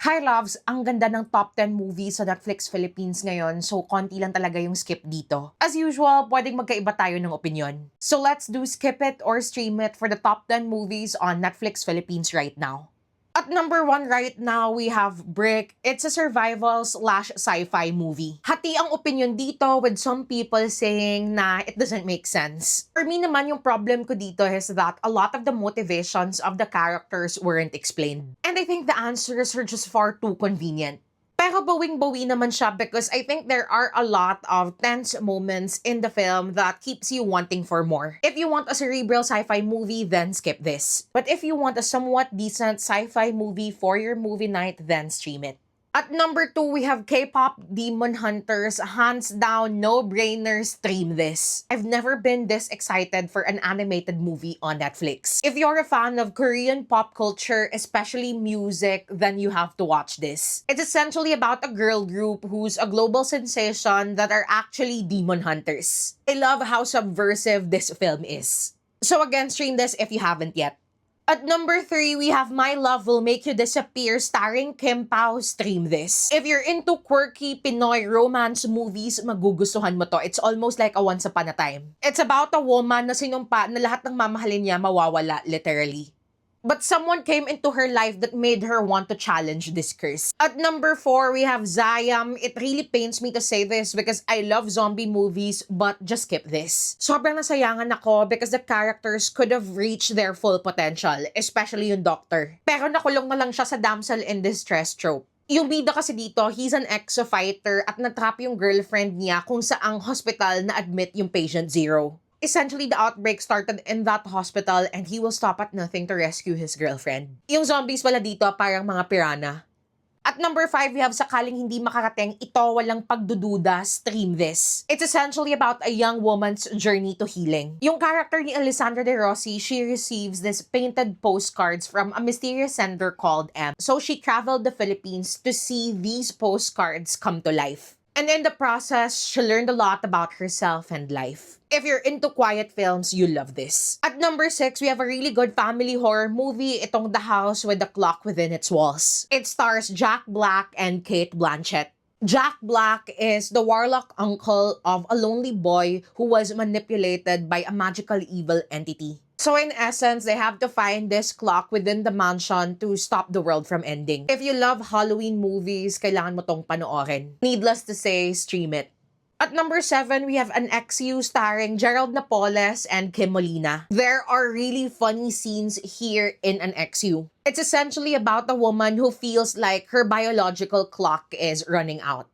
Hi loves, ang ganda ng top 10 movies sa Netflix Philippines ngayon, so konti lang talaga yung skip dito. As usual, pwedeng magkaiba tayo ng opinion. So let's do skip it or stream it for the top 10 movies on Netflix Philippines right now. At number 1 right now, we have Brick. It's a survival/sci-fi movie. Hati ang opinion dito with some people saying na it doesn't make sense. For me naman, yung problem ko dito is that a lot of the motivations of the characters weren't explained. And I think the answers are just far too convenient. Pero bawing-bawi naman siya because I think there are a lot of tense moments in the film that keeps you wanting for more. If you want a cerebral sci-fi movie, then skip this. But if you want a somewhat decent sci-fi movie for your movie night, then stream it. At number 2, we have K-pop Demon Hunters. Hands down, no-brainer, stream this. I've never been this excited for an animated movie on Netflix. If you're a fan of Korean pop culture, especially music, then you have to watch this. It's essentially about a girl group who's a global sensation that are actually demon hunters. I love how subversive this film is. So again, stream this if you haven't yet. At number 3, we have My Love Will Make You Disappear starring Kim Pao. Stream this. If you're into quirky Pinoy romance movies, magugustuhan mo to. It's almost like a Once Upon a Time. It's about a woman na sinumpa na lahat ng mamahalin niya mawawala, literally. But someone came into her life that made her want to challenge this curse. At number 4, we have Zayam. It really pains me to say this because I love zombie movies, but just skip this. Sobrang nasayangan ako because the characters could have reached their full potential, especially yung doctor. Pero nakulong na lang siya sa damsel in distress trope. Yung bida kasi dito, he's an exo-fighter at natrap yung girlfriend niya kung saang hospital na admit yung patient zero. Essentially, the outbreak started in that hospital and he will stop at nothing to rescue his girlfriend. Yung zombies pala dito parang mga piranha. At number 5, we have Sakaling Hindi Makarating, ito walang pagdududa, stream this. It's essentially about a young woman's journey to healing. Yung character ni Alessandra De Rossi, she receives this painted postcards from a mysterious sender called M. So she traveled the Philippines to see these postcards come to life. And in the process, she learned a lot about herself and life. If you're into quiet films, you'll love this. At number 6, we have a really good family horror movie, itong The House with the Clock Within Its Walls. It stars Jack Black and Cate Blanchett. Jack Black is the warlock uncle of a lonely boy who was manipulated by a magical evil entity. So in essence, they have to find this clock within the mansion to stop the world from ending. If you love Halloween movies, kailangan mo tong panoorin. Needless to say, stream it. At number 7, we have An XU starring Gerald Napoles and Kim Molina. There are really funny scenes here in An XU. It's essentially about a woman who feels like her biological clock is running out.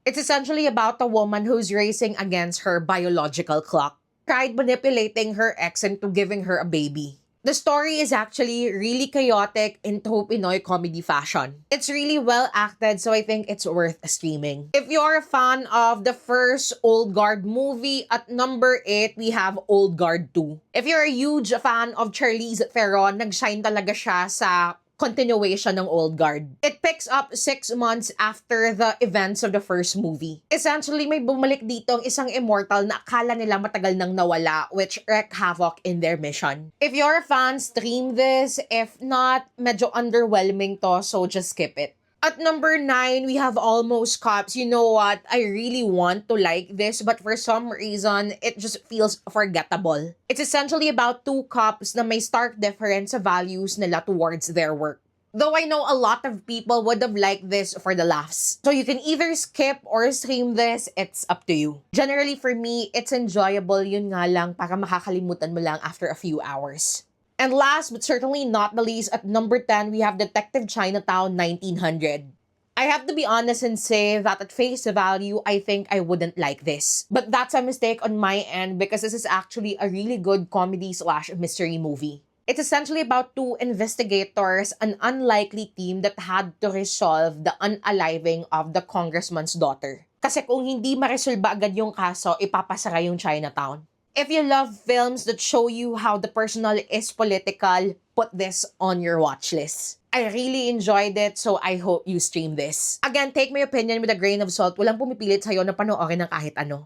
It's essentially about a woman who's racing against her biological clock. Tried manipulating her ex into giving her a baby. The story is actually really chaotic in true Pinoy comedy fashion. It's really well acted, so I think it's worth streaming. If you're a fan of the first Old Guard movie, at number 8, we have Old Guard 2. If you're a huge fan of Charlize Theron, nag-shine talaga siya sa continuation ng Old Guard. It picks up 6 months after the events of the first movie. Essentially, may bumalik dito ang isang immortal na akala nila matagal nang nawala, which wreak havoc in their mission. If you're a fan, stream this. If not, medyo underwhelming to, so just skip it. At number 9, we have Almost Cops. You know what? I really want to like this, but for some reason, it just feels forgettable. It's essentially about 2 cops na may stark difference sa values nila towards their work. Though I know a lot of people would have liked this for the laughs. So you can either skip or stream this, it's up to you. Generally for me, it's enjoyable, yun nga lang, para makakalimutan mo lang after a few hours. And last but certainly not the least, at number 10, we have Detective Chinatown 1900. I have to be honest and say that at face value, I think I wouldn't like this. But that's a mistake on my end because this is actually a really good comedy/mystery movie. It's essentially about 2 investigators, an unlikely team that had to resolve the unaliving of the congressman's daughter. Kasi kung hindi maresolba agad yung kaso, ipapasara yung Chinatown. If you love films that show you how the personal is political, put this on your watch list. I really enjoyed it, so I hope you stream this. Again, take my opinion with a grain of salt. Walang pumipilit sa'yo na panoorin ng kahit ano.